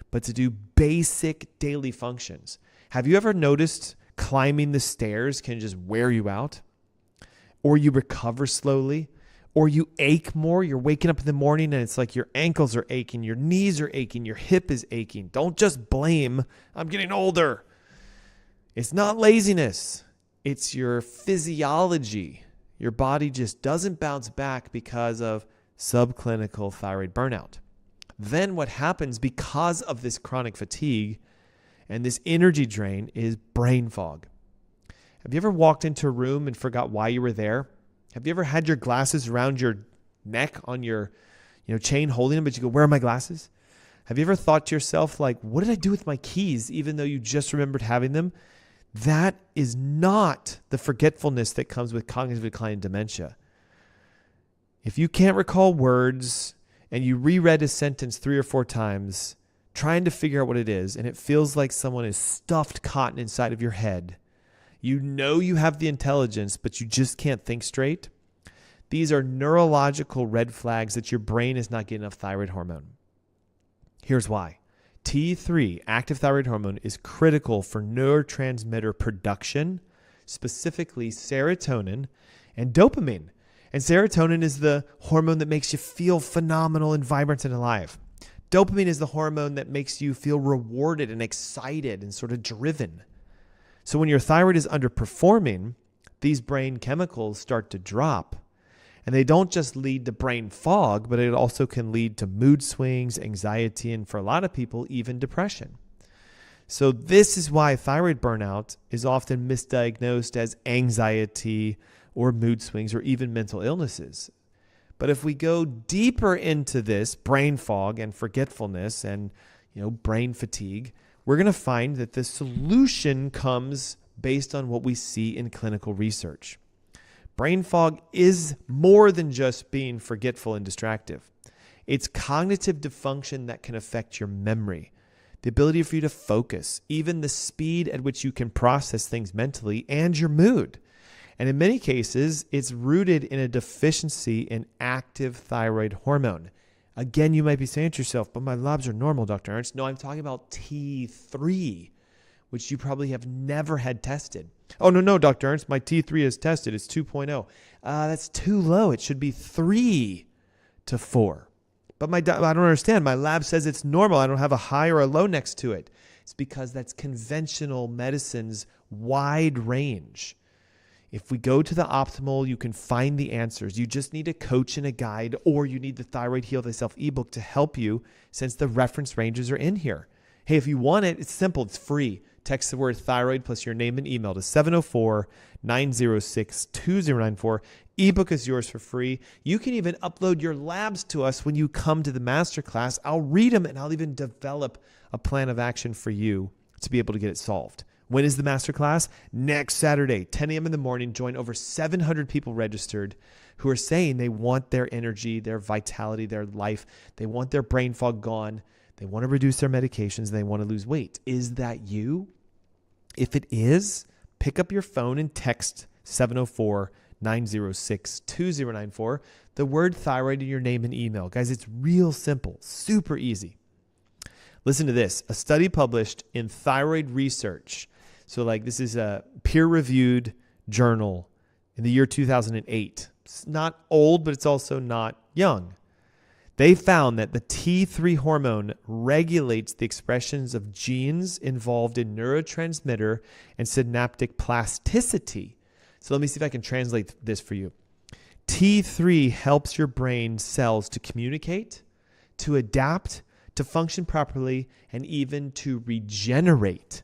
Speaker 1: but to do basic daily functions. Have you ever noticed climbing the stairs can just wear you out? Or you recover slowly? Or you ache more? You're waking up in the morning and it's like your ankles are aching, your knees are aching, your hip is aching. Don't just blame, I'm getting older. It's not laziness. It's your physiology. Your body just doesn't bounce back because of subclinical thyroid burnout. Then what happens because of this chronic fatigue and this energy drain is brain fog. Have you ever walked into a room and forgot why you were there? Have you ever had your glasses around your neck on your chain holding them, but you go, where are my glasses? Have you ever thought to yourself, like, what did I do with my keys, even though you just remembered having them? That is not the forgetfulness that comes with cognitive decline and dementia. If you can't recall words and you reread a sentence 3 or 4 times, trying to figure out what it is, and it feels like someone has stuffed cotton inside of your head, you know you have the intelligence, but you just can't think straight. These are neurological red flags that your brain is not getting enough thyroid hormone. Here's why. T3, active thyroid hormone, is critical for neurotransmitter production, specifically serotonin and dopamine. And serotonin is the hormone that makes you feel phenomenal and vibrant and alive. Dopamine is the hormone that makes you feel rewarded and excited and sort of driven. So when your thyroid is underperforming, these brain chemicals start to drop. And they don't just lead to brain fog, but it also can lead to mood swings, anxiety, and for a lot of people, even depression. So this is why thyroid burnout is often misdiagnosed as anxiety or mood swings or even mental illnesses. But if we go deeper into this brain fog and forgetfulness and brain fatigue, we're going to find that the solution comes based on what we see in clinical research. Brain fog is more than just being forgetful and distractive. It's cognitive dysfunction that can affect your memory, the ability for you to focus, even the speed at which you can process things mentally, and your mood. And in many cases, it's rooted in a deficiency in active thyroid hormone. Again, you might be saying to yourself, but my labs are normal, Dr. Ernst. No, I'm talking about T3, which you probably have never had tested. Oh, no, Dr. Ernst, my T3 is tested. It's 2.0. That's too low. It should be 3 to 4. But I don't understand. My lab says it's normal. I don't have a high or a low next to it. It's because that's conventional medicine's wide range. If we go to the optimal, you can find the answers. You just need a coach and a guide, or you need the Thyroid Heal Thyself ebook to help you, since the reference ranges are in here. Hey, if you want it, it's simple. It's free. Text the word thyroid plus your name and email to 704-906-2094. Ebook is yours for free. You can even upload your labs to us when you come to the masterclass. I'll read them and I'll even develop a plan of action for you to be able to get it solved. When is the masterclass? Next Saturday, 10 a.m. in the morning. Join over 700 people registered who are saying they want their energy, their vitality, their life. They want their brain fog gone. They want to reduce their medications. They want to lose weight. Is that you? If it is, pick up your phone and text 704-906-2094, the word thyroid in your name and email. Guys, it's real simple, super easy. Listen to this. A study published in Thyroid Research. So this is a peer-reviewed journal in the year 2008. It's not old, but it's also not young. They found that the T3 hormone regulates the expressions of genes involved in neurotransmitter and synaptic plasticity. So let me see if I can translate this for you. T3 helps your brain cells to communicate, to adapt, to function properly, and even to regenerate.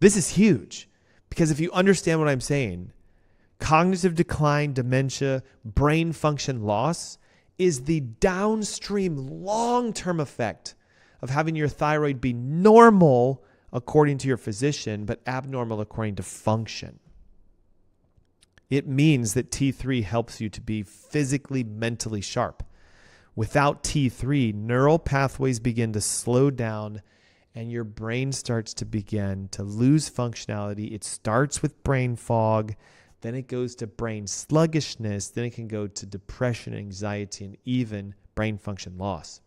Speaker 1: This is huge because if you understand what I'm saying, cognitive decline, dementia, brain function loss is the downstream long-term effect of having your thyroid be normal according to your physician, but abnormal according to function. It means that T3 helps you to be physically, mentally sharp. Without T3, neural pathways begin to slow down and your brain starts to begin to lose functionality. It starts with brain fog, then it goes to brain sluggishness, then it can go to depression, anxiety, and even brain function loss.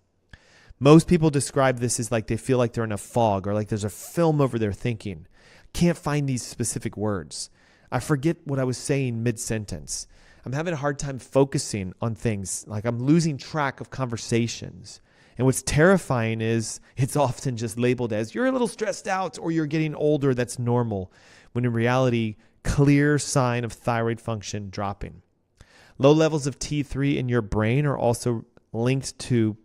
Speaker 1: Most people describe this as like they feel like they're in a fog or like there's a film over their thinking. Can't find these specific words. I forget what I was saying mid-sentence. I'm having a hard time focusing on things. Like I'm losing track of conversations. And what's terrifying is it's often just labeled as you're a little stressed out or you're getting older. That's normal. When in reality, clear sign of thyroid function dropping. Low levels of T3 in your brain are also linked to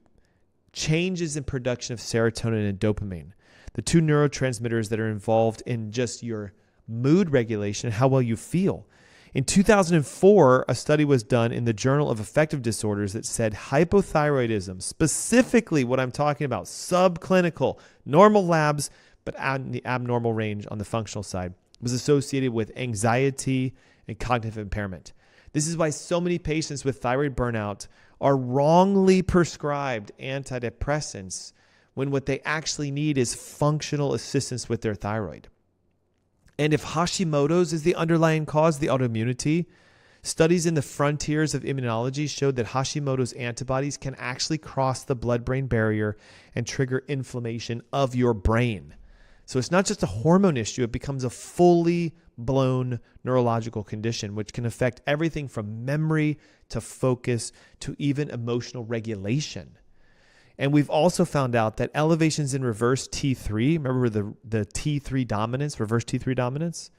Speaker 1: changes in production of serotonin and dopamine, the two neurotransmitters that are involved in just your mood regulation and how well you feel. In 2004, a study was done in the Journal of Affective Disorders that said hypothyroidism, specifically what I'm talking about, subclinical, normal labs, but out in the abnormal range on the functional side, was associated with anxiety and cognitive impairment. This is why so many patients with thyroid burnout are wrongly prescribed antidepressants when what they actually need is functional assistance with their thyroid. And if Hashimoto's is the underlying cause, the autoimmunity, studies in the frontiers of immunology showed that Hashimoto's antibodies can actually cross the blood-brain barrier and trigger inflammation of your brain. So it's not just a hormone issue, it becomes a fully blown neurological condition, which can affect everything from memory to focus to even emotional regulation. And we've also found out that elevations in reverse T3, remember the T3 dominance, reverse T3 dominance,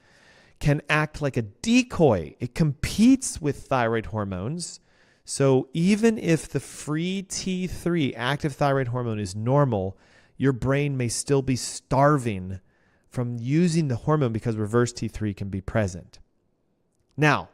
Speaker 1: can act like a decoy. It competes with thyroid hormones. So even if the free T3 active thyroid hormone is normal, your brain may still be starving from using the hormone because reverse T3 can be present. Now,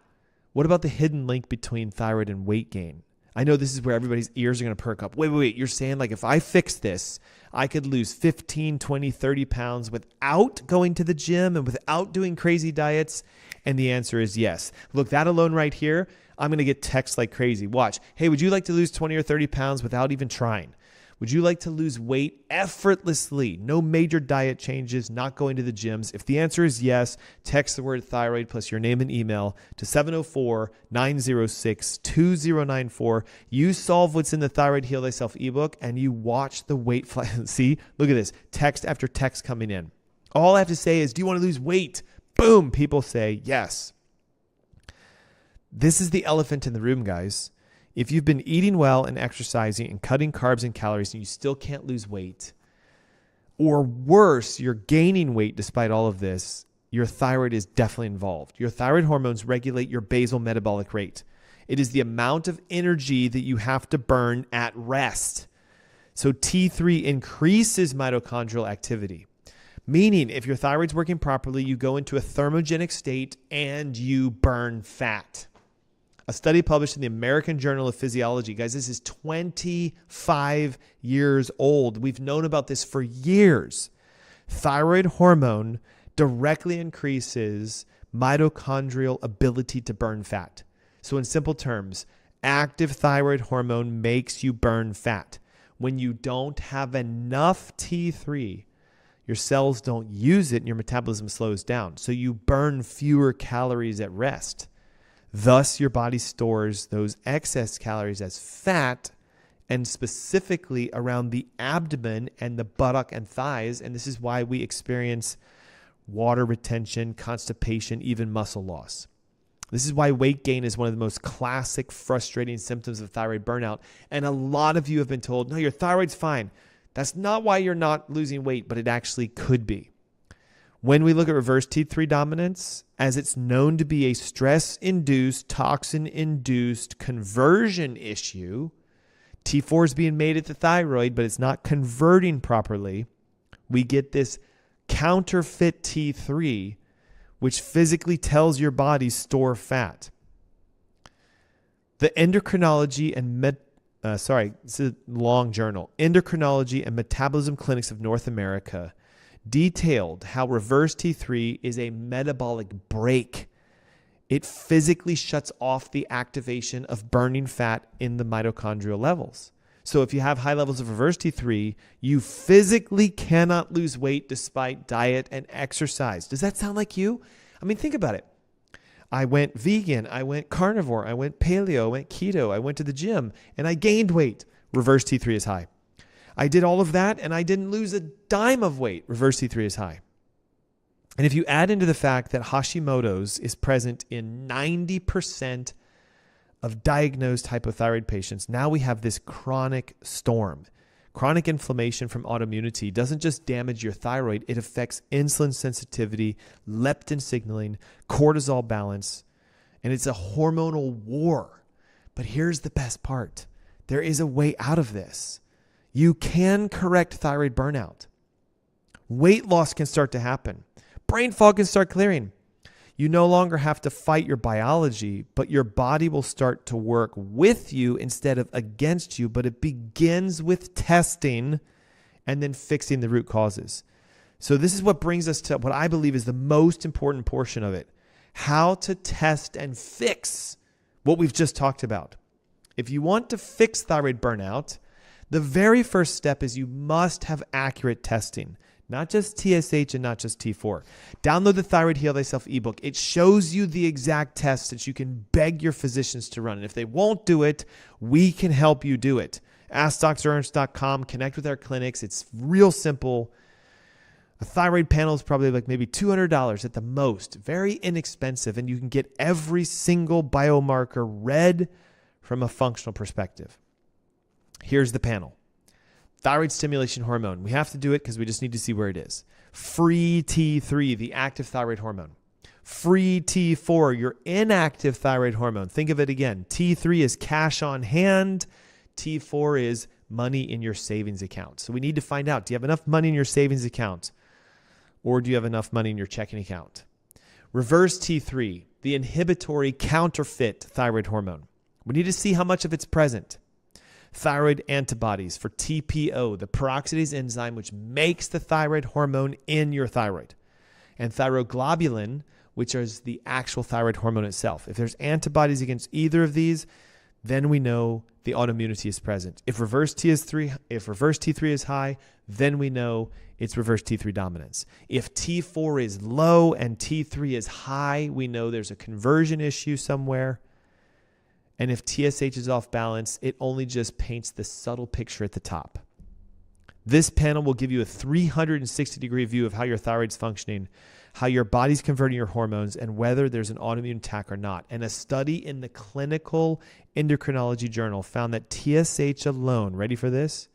Speaker 1: what about the hidden link between thyroid and weight gain? I know this is where everybody's ears are going to perk up. Wait. You're saying like if I fix this, I could lose 15, 20, 30 pounds without going to the gym and without doing crazy diets? And the answer is yes. Look, that alone right here, I'm going to get texts like crazy. Watch. Hey, would you like to lose 20 or 30 pounds without even trying? Would you like to lose weight effortlessly? No major diet changes, not going to the gyms. If the answer is yes, text the word thyroid plus your name and email to 704-906-2094. You solve what's in the Thyroid Heal Thyself ebook and you watch the weight fly. See, look at this. Text after text coming in. All I have to say is, do you want to lose weight? Boom. People say yes. This is the elephant in the room, guys. If you've been eating well and exercising and cutting carbs and calories and you still can't lose weight, or worse, you're gaining weight despite all of this, your thyroid is definitely involved. Your thyroid hormones regulate your basal metabolic rate. It is the amount of energy that you have to burn at rest. So T3 increases mitochondrial activity, meaning if your thyroid's working properly, you go into a thermogenic state and you burn fat. A study published in the American Journal of Physiology, guys, this is 25 years old. We've known about this for years. Thyroid hormone directly increases mitochondrial ability to burn fat. So in simple terms, active thyroid hormone makes you burn fat. When you don't have enough T3, your cells don't use it and your metabolism slows down. So you burn fewer calories at rest. Thus, your body stores those excess calories as fat, and specifically around the abdomen and the buttock and thighs. And this is why we experience water retention, constipation, even muscle loss. This is why weight gain is one of the most classic, frustrating symptoms of thyroid burnout. And a lot of you have been told, no, your thyroid's fine. That's not why you're not losing weight, but it actually could be. When we look at reverse T3 dominance, as it's known to be a stress-induced, toxin-induced conversion issue, T4 is being made at the thyroid, but it's not converting properly. We get this counterfeit T3, which physically tells your body store fat. The Endocrinology and this is a long journal. Endocrinology and Metabolism Clinics of North America detailed how reverse T3 is a metabolic brake. It physically shuts off the activation of burning fat in the mitochondrial levels. So if you have high levels of reverse T3, you physically cannot lose weight despite diet and exercise. Does that sound like you? I mean, think about it. I went vegan, I went carnivore, I went paleo, I went keto, I went to the gym, and I gained weight. Reverse T3 is high. I did all of that and I didn't lose a dime of weight. Reverse T3 is high. And if you add into the fact that Hashimoto's is present in 90% of diagnosed hypothyroid patients, now we have this chronic storm. Chronic inflammation from autoimmunity doesn't just damage your thyroid, it affects insulin sensitivity, leptin signaling, cortisol balance, and it's a hormonal war. But here's the best part. There is a way out of this. You can correct thyroid burnout. Weight loss can start to happen. Brain fog can start clearing. You no longer have to fight your biology, but your body will start to work with you instead of against you. But it begins with testing and then fixing the root causes. So this is what brings us to what I believe is the most important portion of it: how to test and fix what we've just talked about. If you want to fix thyroid burnout, the very first step is you must have accurate testing. Not just TSH and not just T4. Download the Thyroid Heal Thyself ebook. It shows you the exact tests that you can beg your physicians to run. And if they won't do it, we can help you do it. AskDrErnst.com. Connect with our clinics. It's real simple. A thyroid panel is probably like maybe $200 at the most. Very inexpensive. And you can get every single biomarker read from a functional perspective. Here's the panel. Thyroid stimulation hormone. We have to do it because we just need to see where it is. Free T3, the active thyroid hormone. Free T4, your inactive thyroid hormone. Think of it again. T3 is cash on hand. T4 is money in your savings account. So we need to find out, do you have enough money in your savings account? Or do you have enough money in your checking account? Reverse T3, the inhibitory counterfeit thyroid hormone. We need to see how much of it's present. Thyroid antibodies for TPO, the peroxidase enzyme which makes the thyroid hormone in your thyroid. And thyroglobulin, which is the actual thyroid hormone itself. If there's antibodies against either of these, then we know the autoimmunity is present. If reverse T3 is high, then we know it's reverse T3 dominance. If T4 is low and T3 is high, we know there's a conversion issue somewhere. And if TSH is off balance, it only just paints the subtle picture at the top. This panel will give you a 360-degree view of how your thyroid's functioning, how your body's converting your hormones, and whether there's an autoimmune attack or not. And a study in the Clinical Endocrinology Journal found that TSH alone, ready for this?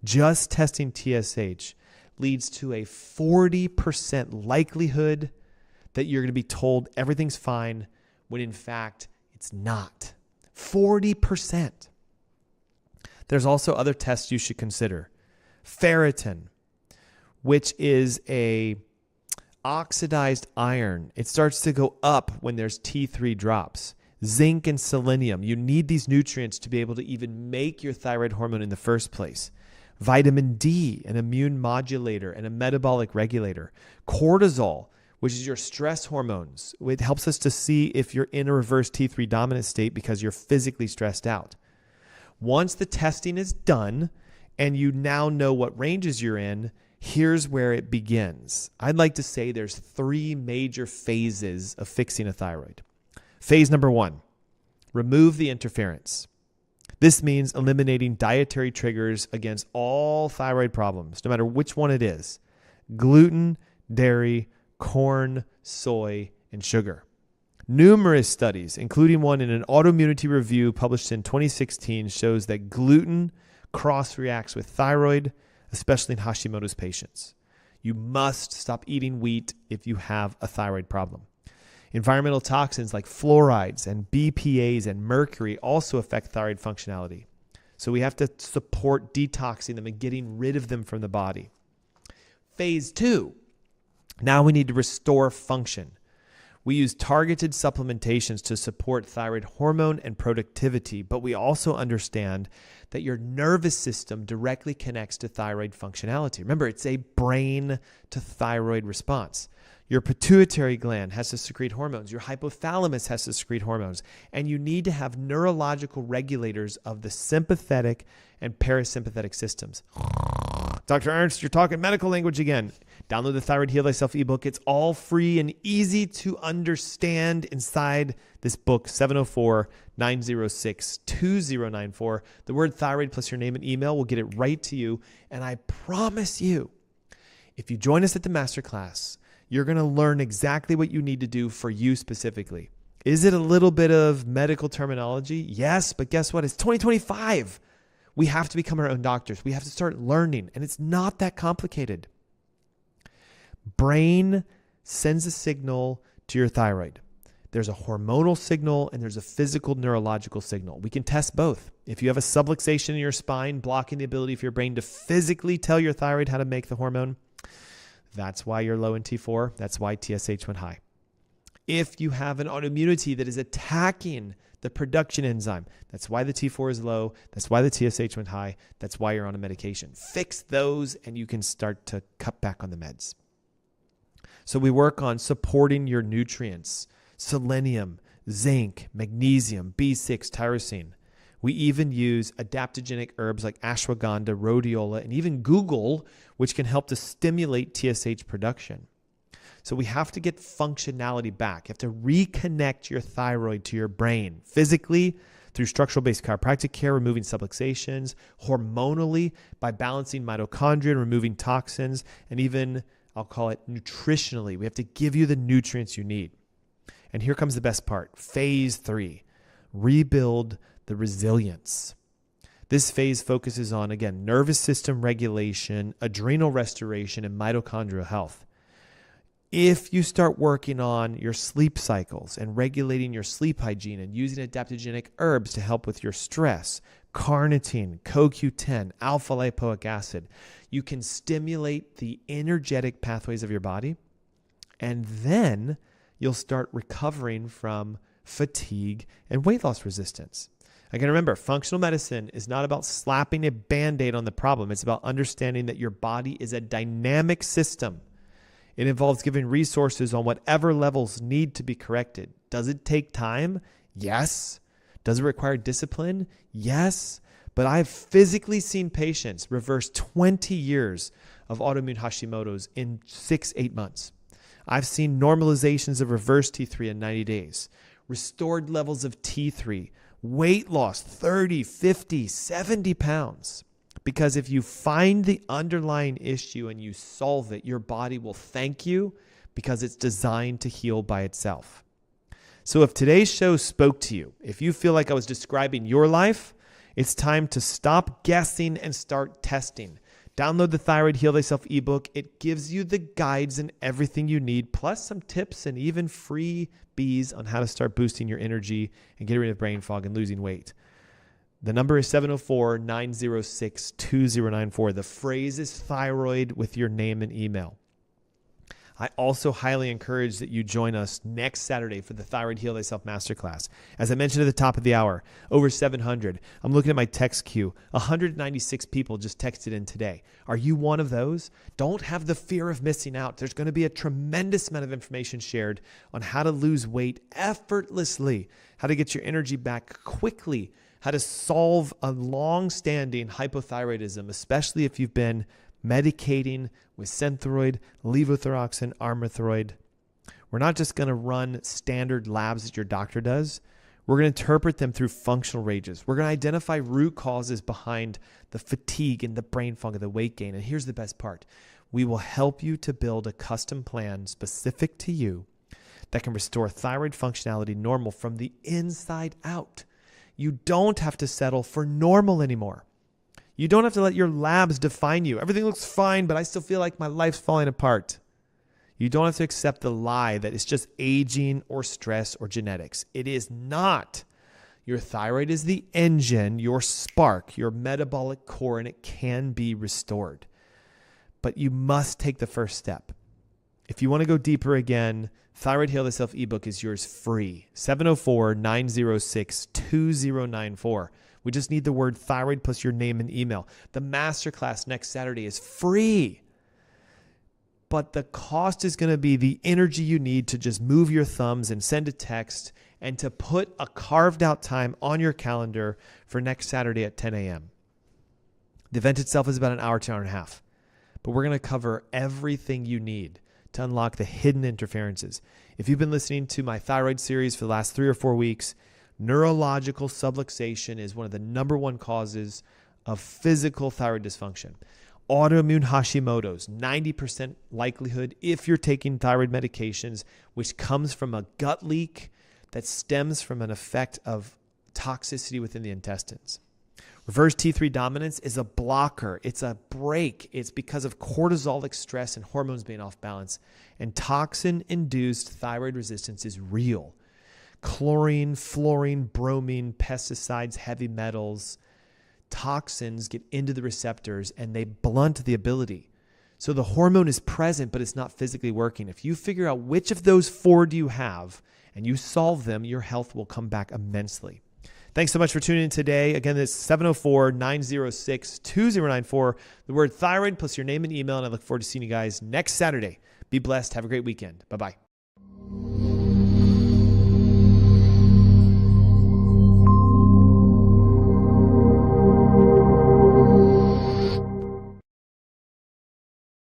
Speaker 1: Just testing TSH leads to a 40% likelihood that you're going to be told everything's fine when in fact it's not. 40%. There's also other tests you should consider. Ferritin, which is a oxidized iron. It starts to go up when there's T3 drops. Zinc and selenium. You need these nutrients to be able to even make your thyroid hormone in the first place. Vitamin D, an immune modulator and a metabolic regulator. Cortisol, which is your stress hormones. It helps us to see if you're in a reverse T3 dominant state because you're physically stressed out. Once the testing is done and you now know what ranges you're in, here's where it begins. I'd like to say there's 3 major phases of fixing a thyroid. Phase number 1, remove the interference. This means eliminating dietary triggers against all thyroid problems, no matter which one it is. Gluten, dairy, corn, soy, and sugar. Numerous studies, including one in an autoimmunity review published in 2016, shows that gluten cross-reacts with thyroid, especially in Hashimoto's patients. You must stop eating wheat if you have a thyroid problem. Environmental toxins like fluorides and BPAs and mercury also affect thyroid functionality. So we have to support detoxing them and getting rid of them from the body. Phase 2. Now we need to restore function. We use targeted supplementations to support thyroid hormone and productivity, but we also understand that your nervous system directly connects to thyroid functionality. Remember, it's a brain to thyroid response. Your pituitary gland has to secrete hormones. Your hypothalamus has to secrete hormones. And you need to have neurological regulators of the sympathetic and parasympathetic systems. Dr. Ernst, you're talking medical language again. Download the Thyroid Heal Thyself ebook. It's all free and easy to understand inside this book, 704-906-2094. The word thyroid plus your name and email will get it right to you. And I promise you, if you join us at the masterclass, you're going to learn exactly what you need to do for you specifically. Is it a little bit of medical terminology? Yes, but guess what? It's 2025. We have to become our own doctors. We have to start learning, and it's not that complicated. Brain sends a signal to your thyroid. There's a hormonal signal and there's a physical neurological signal. We can test both. If you have a subluxation in your spine blocking the ability for your brain to physically tell your thyroid how to make the hormone, that's why you're low in T4. That's why TSH went high. If you have an autoimmunity that is attacking the production enzyme, that's why the T4 is low, that's why the TSH went high, that's why you're on a medication. Fix those and you can start to cut back on the meds. So we work on supporting your nutrients, selenium, zinc, magnesium, B6, tyrosine. We even use adaptogenic herbs like ashwagandha, rhodiola, and even Google, which can help to stimulate TSH production. So we have to get functionality back. You have to reconnect your thyroid to your brain physically through structural-based chiropractic care, removing subluxations, hormonally by balancing mitochondria and removing toxins, and even, I'll call it nutritionally. We have to give you the nutrients you need. And here comes the best part. Phase 3, rebuild the resilience. This phase focuses on, again, nervous system regulation, adrenal restoration, and mitochondrial health. If you start working on your sleep cycles and regulating your sleep hygiene and using adaptogenic herbs to help with your stress, carnitine, CoQ10, alpha lipoic acid, you can stimulate the energetic pathways of your body, and then you'll start recovering from fatigue and weight loss resistance. Again, remember, functional medicine is not about slapping a Band-Aid on the problem. It's about understanding that your body is a dynamic system. It involves giving resources on whatever levels need to be corrected. Does it take time? Yes. Does it require discipline? Yes. But I've physically seen patients reverse 20 years of autoimmune Hashimoto's in 6-8 months. I've seen normalizations of reverse T3 in 90 days, restored levels of T3, weight loss 30, 50, 70 pounds. Because if you find the underlying issue and you solve it, your body will thank you because it's designed to heal by itself. So if today's show spoke to you, if you feel like I was describing your life, it's time to stop guessing and start testing. Download the Thyroid Heal Thyself ebook. It gives you the guides and everything you need, plus some tips and even freebies on how to start boosting your energy and getting rid of brain fog and losing weight. The number is 704-906-2094. The phrase is thyroid with your name and email. I also highly encourage that you join us next Saturday for the Thyroid Heal Thyself Masterclass. As I mentioned at the top of the hour, over 700. I'm looking at my text queue. 196 people just texted in today. Are you one of those? Don't have the fear of missing out. There's going to be a tremendous amount of information shared on how to lose weight effortlessly, how to get your energy back quickly, how to solve a long-standing hypothyroidism, especially if you've been medicating with Synthroid, levothyroxine, Armothroid. We're not just going to run standard labs that your doctor does. We're going to interpret them through functional ranges. We're going to identify root causes behind the fatigue and the brain fog and the weight gain. And here's the best part. We will help you to build a custom plan specific to you that can restore thyroid functionality normal from the inside out. You don't have to settle for normal anymore. You don't have to let your labs define you. Everything looks fine, but I still feel like my life's falling apart. You don't have to accept the lie that it's just aging or stress or genetics. It is not. Your thyroid is the engine, your spark, your metabolic core, and it can be restored. But you must take the first step. If you want to go deeper again, Thyroid Heal Thyself ebook is yours free. 704-906-2094. We just need the word thyroid plus your name and email. The masterclass next Saturday is free. But the cost is going to be the energy you need to just move your thumbs and send a text and to put a carved out time on your calendar for next Saturday at 10 a.m. The event itself is about an hour to an hour and a half. But we're going to cover everything you need to unlock the hidden interferences. If you've been listening to my thyroid series for the last 3 or 4 weeks, neurological subluxation is one of the number one causes of physical thyroid dysfunction. Autoimmune Hashimoto's, 90% likelihood if you're taking thyroid medications, which comes from a gut leak that stems from an effect of toxicity within the intestines. Reverse T3 dominance is a blocker. It's a brake. It's because of cortisolic stress and hormones being off balance. And toxin-induced thyroid resistance is real. Chlorine, fluorine, bromine, pesticides, heavy metals, toxins get into the receptors and they blunt the ability So the hormone is present, but it's not physically working. If you figure out which of those 4 do you have and you solve them, your health will come back immensely. Thanks so much for tuning in today. Again, it's 704-906-2094. The word thyroid plus your name and email, and I look forward to seeing you guys next Saturday. Be blessed. Have a great weekend. Bye-bye.